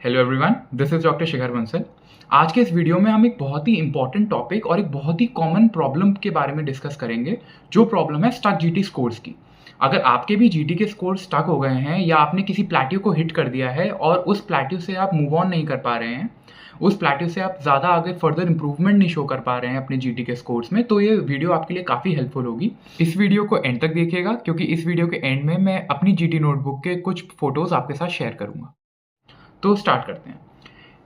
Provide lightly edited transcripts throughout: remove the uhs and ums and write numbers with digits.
Hello everyone, this is doctor Shikhar Bansal. आज के इस वीडियो में हम एक बहुत ही इंपॉर्टेंट टॉपिक और एक बहुत ही कॉमन प्रॉब्लम के बारे में डिस्कस करेंगे, जो प्रॉब्लम है स्टक जीटी स्कोर्स की। अगर आपके भी जीटी के स्कोर स्टक हो गए हैं या आपने किसी प्लेट्यू को हिट कर दिया है और उस प्लेट्यू से आप मूव ऑन नहीं कर पा रहे हैं, उस प्लेट्यू से आप ज़्यादा आगे फर्दर इंप्रूवमेंट नहीं शो कर पा रहे हैं अपने जीटी के स्कोर्स में, तो ये वीडियो आपके लिए काफ़ी हेल्पफुल होगी। इस वीडियो को एंड तक देखिएगा, क्योंकि इस वीडियो के एंड में मैं अपनी जीटी नोटबुक के कुछ फोटोज़ आपके साथ शेयर करूँगा। तो स्टार्ट करते हैं।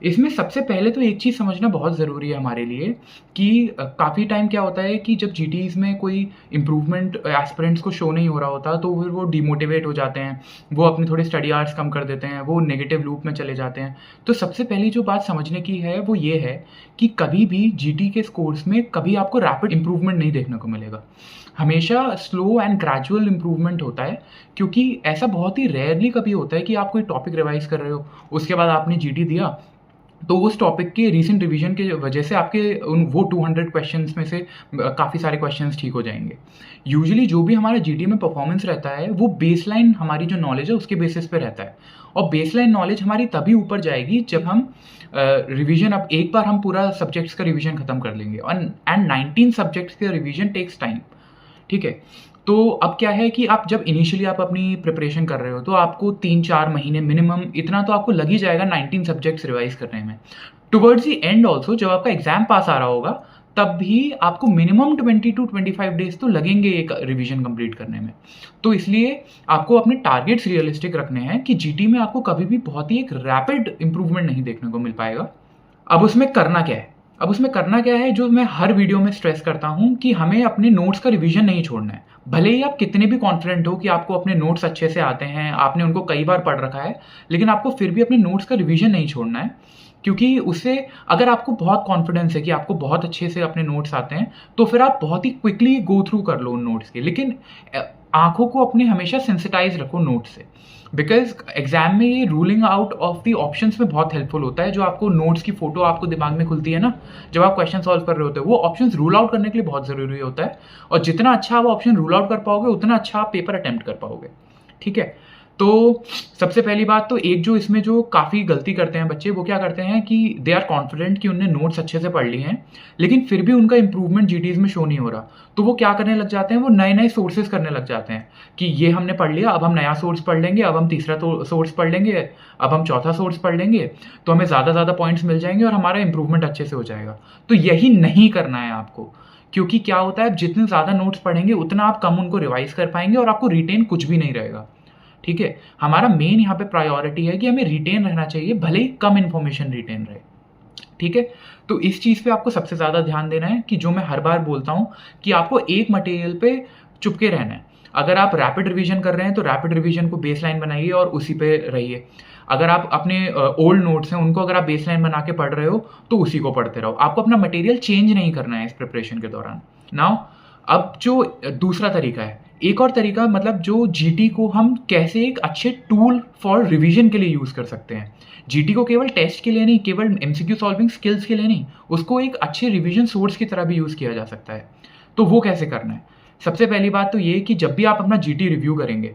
इसमें सबसे पहले तो एक चीज़ समझना बहुत ज़रूरी है हमारे लिए कि काफ़ी टाइम क्या होता है कि जब जीटीज़ में कोई इम्प्रूवमेंट एस्पिरेंट्स को शो नहीं हो रहा होता, तो फिर वो डिमोटिवेट हो जाते हैं, वो अपने थोड़े स्टडी आवर्स कम कर देते हैं, वो नेगेटिव लूप में चले जाते हैं। तो सबसे पहली जो बात समझने की है वो ये है कि कभी भी जीटी के स्कोर्स में कभी आपको रैपिड इम्प्रूवमेंट नहीं देखने को मिलेगा। हमेशा स्लो एंड ग्रेजुअल इम्प्रूवमेंट होता है, क्योंकि ऐसा बहुत ही रेयरली कभी होता है कि आप कोई टॉपिक रिवाइज कर रहे हो, उसके बाद आपने जीटी दिया, तो उस टॉपिक के रीसेंट रिवीजन की वजह से आपके वो 200 क्वेश्चंस में से काफ़ी सारे क्वेश्चंस ठीक हो जाएंगे। यूजुअली जो भी हमारा जीटी में परफॉर्मेंस रहता है वो बेसलाइन हमारी जो नॉलेज है उसके बेसिस पे रहता है, और बेसलाइन नॉलेज हमारी तभी ऊपर जाएगी जब हम रिवीजन, अब एक बार हम पूरा सब्जेक्ट्स का रिवीजन खत्म कर लेंगे, एंड 19 सब्जेक्ट्स का रिवीजन टेक्स टाइम। ठीक है, तो अब क्या है कि आप जब इनिशियली आप अपनी प्रिपरेशन कर रहे हो तो आपको 3-4 महीने मिनिमम इतना तो आपको लग ही जाएगा 19 सब्जेक्ट्स रिवाइज करने में। टुवर्ड्स द एंड ऑल्सो जब आपका एग्जाम पास आ रहा होगा, तब भी आपको मिनिमम 20 to 25 डेज तो लगेंगे एक रिवीजन कंप्लीट करने में। तो इसलिए आपको अपने टारगेट्स रियलिस्टिक रखने हैं कि जीटी में आपको कभी भी बहुत ही एक रैपिड इंप्रूवमेंट नहीं देखने को मिल पाएगा। अब उसमें करना क्या है, जो मैं हर वीडियो में स्ट्रेस करता हूँ कि हमें अपने नोट्स का रिवीजन नहीं छोड़ना है। भले ही आप कितने भी कॉन्फिडेंट हो कि आपको अपने नोट्स अच्छे से आते हैं, आपने उनको कई बार पढ़ रखा है, लेकिन आपको फिर भी अपने नोट्स का रिवीजन नहीं छोड़ना है, क्योंकि उससे अगर आपको बहुत कॉन्फिडेंस है कि आपको बहुत अच्छे से अपने नोट्स आते हैं, तो फिर आप बहुत ही क्विकली गो थ्रू कर लो उन नोट्स के। लेकिन आंखों को अपने हमेशा सेंसिटाइज रखो नोट्स से, बिकॉज एग्जाम में ये ruling out of the options में बहुत हेल्पफुल होता है। जो आपको नोट्स की फोटो आपको दिमाग में खुलती है ना, जब आप क्वेश्चन सॉल्व कर रहे होते हो, वो ऑप्शंस रूल आउट करने के लिए बहुत ज़रूरी होता है, और जितना अच्छा आप ऑप्शन रूल आउट कर पाओगे उतना अच्छा आप पेपर अटेम्प्ट कर पाओगे। ठीक है, तो सबसे पहली बात तो एक जो इसमें जो काफ़ी गलती करते हैं बच्चे, वो क्या करते हैं कि दे आर कॉन्फिडेंट कि उनने नोट्स अच्छे से पढ़ लिए हैं, लेकिन फिर भी उनका इंप्रूवमेंट जीटीज़ में शो नहीं हो रहा। तो वो क्या करने लग जाते हैं, वो नए नए सोर्सेज करने लग जाते हैं कि ये हमने पढ़ लिया, अब हम नया सोर्स पढ़ लेंगे, अब हम तीसरा सोर्स पढ़ लेंगे, अब हम चौथा सोर्स पढ़ लेंगे, तो हमें ज़्यादा पॉइंट्स मिल जाएंगे और हमारा इंप्रूवमेंट अच्छे से हो जाएगा। तो यही नहीं करना है आपको, क्योंकि क्या होता है, जितने ज़्यादा नोट्स पढ़ेंगे उतना आप कम उनको रिवाइज कर पाएंगे और आपको रिटेन कुछ भी नहीं रहेगा। ठीक है, हमारा मेन यहाँ पे प्रायोरिटी है कि हमें रिटेन रहना चाहिए, भले ही कम इन्फॉर्मेशन रिटेन रहे। ठीक है, तो इस चीज़ पे आपको सबसे ज़्यादा ध्यान देना है कि जो मैं हर बार बोलता हूँ कि आपको एक मटेरियल पे चुपके रहना है। अगर आप रैपिड रिवीजन कर रहे हैं तो रैपिड रिवीजन को बेसलाइन बनाइए और उसी पे रहिए। अगर आप अपने ओल्ड नोट्स हैं उनको अगर आप बेसलाइन बना के पढ़ रहे हो तो उसी को पढ़ते रहो। आपको अपना मटेरियल चेंज नहीं करना है इस प्रिपरेशन के दौरान। नाउ अब जो दूसरा तरीका है, एक और तरीका, मतलब जो जीटी को हम कैसे एक अच्छे टूल फॉर रिवीजन के लिए यूज़ कर सकते हैं। जीटी को केवल टेस्ट के लिए नहीं, केवल एमसीक्यू सॉल्विंग स्किल्स के लिए नहीं, उसको एक अच्छे रिवीजन सोर्स की तरह भी यूज़ किया जा सकता है। तो वो कैसे करना है? सबसे पहली बात तो ये कि जब भी आप अपना जीटी रिव्यू करेंगे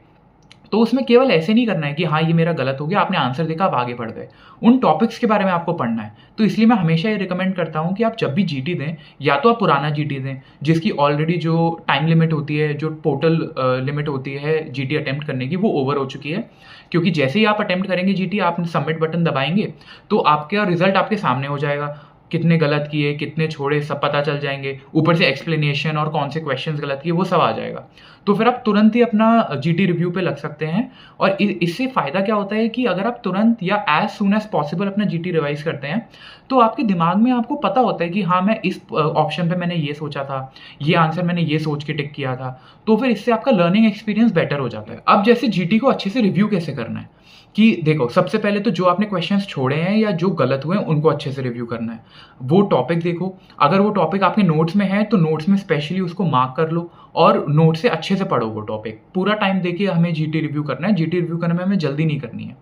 तो उसमें केवल ऐसे नहीं करना है कि हाँ ये मेरा गलत हो गया, आपने आंसर देखा आप आगे बढ़ गए। उन टॉपिक्स के बारे में आपको पढ़ना है। तो इसलिए मैं हमेशा ये रिकमेंड करता हूँ कि आप जब भी जीटी दें, या तो आप पुराना जीटी दें जिसकी ऑलरेडी जो टाइम लिमिट होती है, जो टोटल लिमिट होती है जीटी अटेम्प्ट करने की, वो ओवर हो चुकी है। क्योंकि जैसे ही आप अटेम्प्ट करेंगे जीटी, आप सबमिट बटन दबाएंगे तो आपका रिजल्ट आपके सामने हो जाएगा, कितने गलत किए कितने छोड़े सब पता चल जाएंगे, ऊपर से एक्सप्लेनेशन और कौन से क्वेश्चंस गलत किए वो सब आ जाएगा। तो फिर आप तुरंत ही अपना जीटी रिव्यू पे लग सकते हैं। और इससे फ़ायदा क्या होता है कि अगर आप तुरंत या एज सून एज पॉसिबल अपना जीटी रिवाइज करते हैं, तो आपके दिमाग में आपको पता होता है कि हाँ मैं इस ऑप्शन पे मैंने ये सोचा था, ये आंसर मैंने ये सोच के टिक किया था। तो फिर इससे आपका लर्निंग एक्सपीरियंस बेटर हो जाता है। अब जैसे जीटी को अच्छे से रिव्यू कैसे करना है, कि देखो सबसे पहले तो जो आपने क्वेश्चंस छोड़े हैं या जो गलत हुए हैं उनको अच्छे से रिव्यू करना है। वो टॉपिक देखो, अगर वो टॉपिक आपके नोट्स में है तो नोट्स में स्पेशली उसको मार्क कर लो और नोट से अच्छे से पढ़ो वो टॉपिक। पूरा टाइम देखिए हमें जीटी रिव्यू करना है। जीटी रिव्यू करने में हमें जल्दी नहीं करनी है।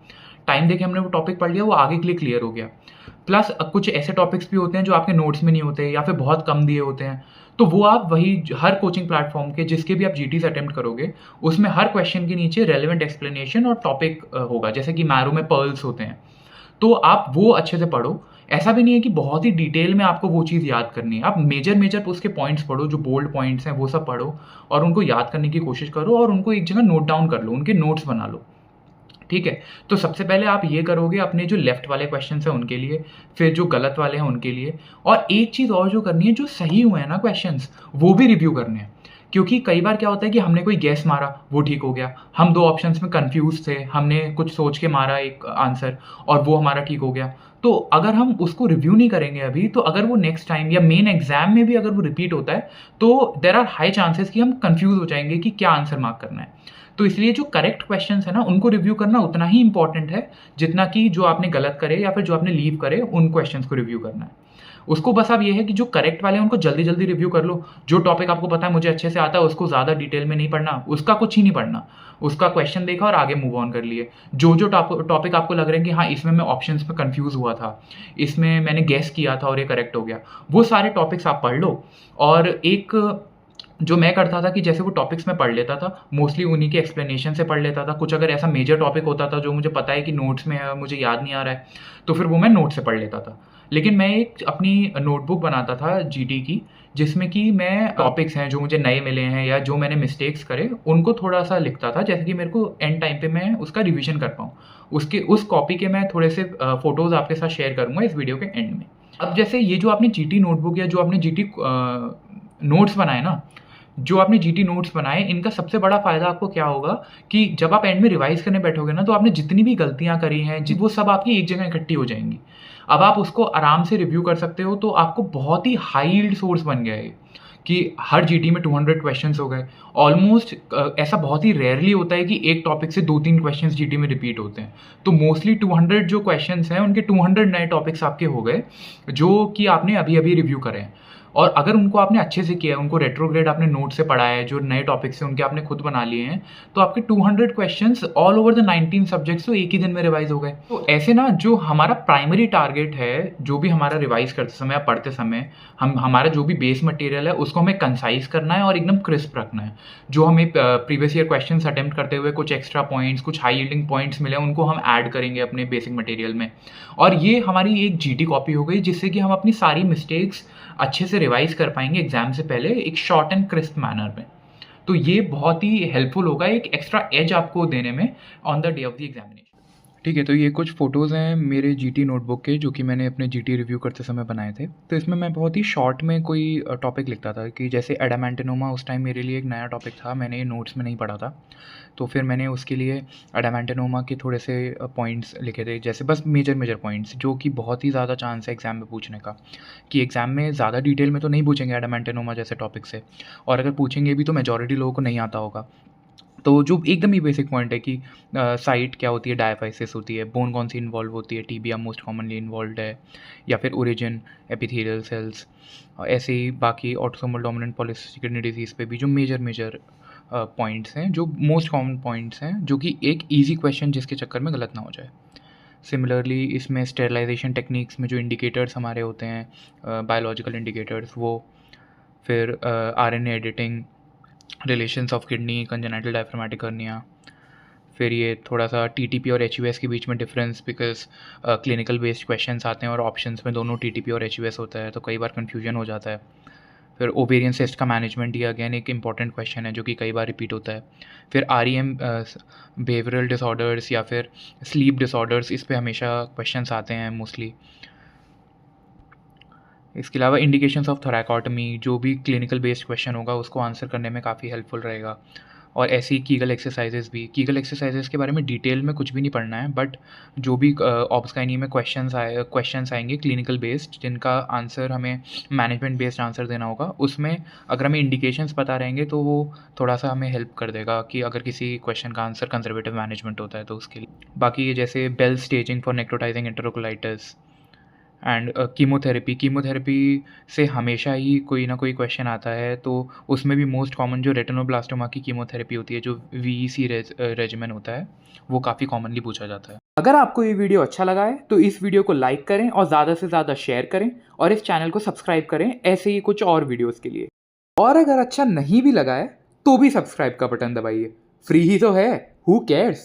टाइम देके हमने वो टॉपिक पढ़ लिया, वो आगे के लिए क्लियर हो गया। प्लस कुछ ऐसे टॉपिक्स भी होते हैं जो आपके नोट्स में नहीं होते या फिर बहुत कम दिए होते हैं, तो वो आप वही हर कोचिंग प्लेटफॉर्म के जिसके भी आप जीटीज अटेम्प्ट करोगे उसमें हर क्वेश्चन के नीचे रेलेवेंट एक्सप्लेनेशन और टॉपिक होगा। जैसे कि मैरो में पर्ल्स होते हैं, तो आप वो अच्छे से पढ़ो। ऐसा भी नहीं है कि बहुत ही डिटेल में आपको वो चीज़ याद करनी है। आप मेजर उसके पॉइंट्स पढ़ो, जो बोल्ड पॉइंट्स हैं वो सब पढ़ो और उनको याद करने की कोशिश करो और उनको एक जगह नोट डाउन कर लो, उनके नोट्स बना लो। ठीक है? तो सबसे पहले आप ये करोगे अपने जो लेफ्ट वाले क्वेश्चन्स हैं उनके लिए, फिर जो गलत वाले हैं उनके लिए, और एक चीज़ और जो करनी है, जो सही हुए हैं ना क्वेश्चन्स, वो भी रिव्यू करने हैं। क्योंकि कई बार क्या होता है कि हमने कोई गेस मारा, वो ठीक हो गया। हम 2 ऑप्शंस में कन्फ्यूज़ थे, हमने कुछ सोच के मारा एक आंसर और वो हमारा ठीक हो गया। तो अगर हम उसको रिव्यू नहीं करेंगे अभी, तो अगर वो नेक्स्ट टाइम या मेन एग्ज़ाम में भी अगर वो रिपीट होता है, तो देयर आर हाई चांसेस कि हम कन्फ्यूज़ हो जाएँगे कि क्या आंसर मार्क करना है। तो इसलिए जो करेक्ट क्वेश्चंस है ना, उनको रिव्यू करना उतना ही इम्पोर्टेंट है, जितना कि जो आपने गलत करे या फिर जो आपने लीव करे, उन क्वेश्चंस को रिव्यू करना है। उसको बस अब ये है कि जो करेक्ट वाले हैं, उनको जल्दी-जल्दी रिव्यू कर लो। जो टॉपिक आपको पता है मुझे अच्छे से आता है, उसको ज़्यादा डिटेल में नहीं पढ़ना, उसका कुछ ही नहीं पढ़ना। उसका क्वेश्चन देखा और आगे मूव ऑन कर लिए। जो-जो टॉपिक आपको लग रहा है कि हाँ, इसमें मैं ऑप्शंस में कन्फ्यूज़ हुआ था, इसमें मैंने गेस किया था और ये करेक्ट हो गया, वो सारे टॉपिक्स आप पढ़ लो। और एक जो मैं करता था कि जैसे वो टॉपिक्स मैं पढ़ लेता था, मोस्टली उन्हीं के एक्सप्लेनेशन से पढ़ लेता था। कुछ अगर ऐसा मेजर टॉपिक होता था जो मुझे पता है कि नोट्स में है, मुझे याद नहीं आ रहा है, तो फिर वो मैं नोट से पढ़ लेता था। लेकिन मैं एक अपनी नोटबुक बनाता था जीडी की, जिसमें कि मैं टॉपिक्स हैं जो मुझे नए मिले हैं या जो मैंने मिस्टेक्स करे, उनको थोड़ा-सा लिखता था, जैसे कि मेरे को एंड टाइम पे मैं उसका रिविज़न कर पाऊँ। उस कॉपी के मैं थोड़े से फ़ोटोज़ आपके साथ शेयर करूँगा इस वीडियो के एंड में। अब जैसे ये जो आपने जीटी नोटबुक या जो आपने जीटी नोट्स बनाए ना, जो आपने जीटी नोट्स बनाए, इनका सबसे बड़ा फ़ायदा आपको क्या होगा कि जब आप एंड में रिवाइज़ करने बैठोगे ना, तो आपने जितनी भी गलतियाँ करी हैं, वो सब आपकी एक जगह इकट्ठी हो जाएँगी। अब आप उसको आराम से रिव्यू कर सकते हो, तो आपको बहुत ही हाई यील्ड सोर्स बन गया ये, कि हर जीटी में 200 क्वेश्चंस हो गए। ऑलमोस्ट ऐसा बहुत ही रेयरली होता है कि एक टॉपिक से 2-3 क्वेश्चंस जीटी में रिपीट होते हैं। तो मोस्टली 200 जो क्वेश्चंस हैं, उनके 200 नए टॉपिक्स आपके हो गए, जो कि आपने अभी-अभी रिव्यू करे हैं। और अगर उनको आपने अच्छे से किया है, उनको रेट्रोग्रेड आपने नोट से पढ़ा है, जो नए टॉपिक्स हैं उनके आपने खुद बना लिए हैं, तो आपके 200 questions all over the 19 subjects तो एक ही दिन में रिवाइज़ हो गए। तो ऐसे ना, जो हमारा प्राइमरी टारगेट है, जो भी हमारा रिवाइज़ करते समय या पढ़ते समय, हमारा जो भी बेस मटेरियल है, उसको हमें कंसाइज़ करना है और एकदम क्रिस्प रखना है। जो हमें प्रीवियस ईयर क्वेश्चंस अटेम्प्ट करते हुए कुछ एक्स्ट्रा पॉइंट्स, कुछ हाई यील्डिंग पॉइंट्स मिले, उनको हम ऐड करेंगे अपने बेसिक मटेरियल में। और ये हमारी एक जीटी कॉपी हो गई, जिससे कि हम अपनी सारी मिस्टेक्स अच्छे से रिवाइज़ कर पाएँगे एग्ज़ाम से पहले एक शॉर्ट एंड क्रिस्प मैनर में। तो ये बहुत ही हेल्पफुल होगा, एक एक्स्ट्रा एज आपको देने में on the day of the examination. ठीक है, तो ये कुछ फ़ोटोज़ हैं मेरे जीटी नोटबुक के, जो कि मैंने अपने जीटी रिव्यू करते समय बनाए थे। तो इसमें मैं बहुत ही शॉर्ट में कोई टॉपिक लिखता था, कि जैसे एडामेंटेनोमा उस टाइम मेरे लिए एक नया टॉपिक था, मैंने ये नोट्स में नहीं पढ़ा था। तो फिर मैंने उसके लिए एडामेंटेनोमा के थोड़े से पॉइंट्स लिखे थे, जैसे बस मेजर पॉइंट्स, जो कि बहुत ही ज़्यादा चांस है एग्ज़ाम में पूछने का, कि एग्ज़ाम में ज़्यादा डिटेल में तो नहीं पूछेंगे एडामेंटेनोमा जैसे टॉपिक से, और अगर पूछेंगे भी तो मेजॉरिटी लोगों को नहीं आता होगा। तो जो एकदम ही बेसिक पॉइंट है कि साइट क्या होती है, डायफाइसिस होती है, बोन कौन सी इन्वॉल्व होती है, टीबिया मोस्ट कॉमनली इन्वॉल्व्ड है, या फिर ओरिजिन, एपिथेलियल सेल्स, ऐसे ही बाकी autosomal dominant polycystic kidney disease पे भी जो मेजर पॉइंट्स हैं, जो मोस्ट कॉमन पॉइंट्स हैं, जो कि एक ईजी क्वेश्चन जिसके चक्कर में गलत ना हो जाए। सिमिलरली इसमें स्टेरिलाइजेशन टेक्निक्स में जो इंडिकेटर्स हमारे होते हैं, बायोलॉजिकल इंडिकेटर्स, वो फिर RNA editing, relations of kidney, congenital diaphragmatic hernia, फिर ये थोड़ा सा टीटीपी और एचयूएस के बीच में difference, because clinical based questions आते हैं और ऑप्शंस में दोनों टीटीपी और एचयूएस होता है, तो कई बार कन्फ्यूजन हो जाता है। फिर ओवेरियन सिस्ट का मैनेजमेंट, ये अगेन एक इंपॉर्टेंट क्वेश्चन है जो कि कई बार रिपीट होता है। फिर आरईएम, बिहेवियरल डिसऑर्डर्स या फिर स्लीप डिसऑर्डर्स, इस पे हमेशा क्वेश्चंस आते हैं मोस्टली। इसके अलावा इंडिकेशंस ऑफ थोरैकोटमी, जो भी क्लिनिकल बेस्ड क्वेश्चन होगा उसको आंसर करने में काफ़ी हेल्पफुल रहेगा। और ऐसी कीगल एक्सरसाइजेस भी, कीगल एक्सरसाइजेस के बारे में डिटेल में कुछ भी नहीं पढ़ना है, बट जो भी ऑब्सगाइनी में क्वेश्चंस आएंगे क्लिनिकल बेस्ड, जिनका आंसर हमें मैनेजमेंट बेस्ड आंसर देना होगा, उसमें अगर हमें इंडिकेशंस पता रहेंगे तो वो थोड़ा सा हमें हेल्प कर देगा कि अगर किसी क्वेश्चन का आंसर कंजर्वेटिव मैनेजमेंट होता है तो उसके लिए। बाकी ये जैसे Bell staging for necrotizing enterocolitis and chemotherapy से हमेशा ही कोई ना कोई क्वेश्चन आता है, तो उसमें भी मोस्ट कॉमन जो रेटिनोब्लास्टोमा की कीमोथेरेपी होती है, जो वीईसी रेजिमेन होता है, वो काफ़ी कॉमनली पूछा जाता है। अगर आपको ये वीडियो अच्छा लगा है तो इस वीडियो को लाइक करें और ज़्यादा से ज़्यादा शेयर करें, और इस चैनल को सब्सक्राइब करें ऐसे ही कुछ और वीडियोज़ के लिए। और अगर अच्छा नहीं भी लगा है तो भी सब्सक्राइब का बटन दबाइए, फ्री ही तो है, हु केयर्स।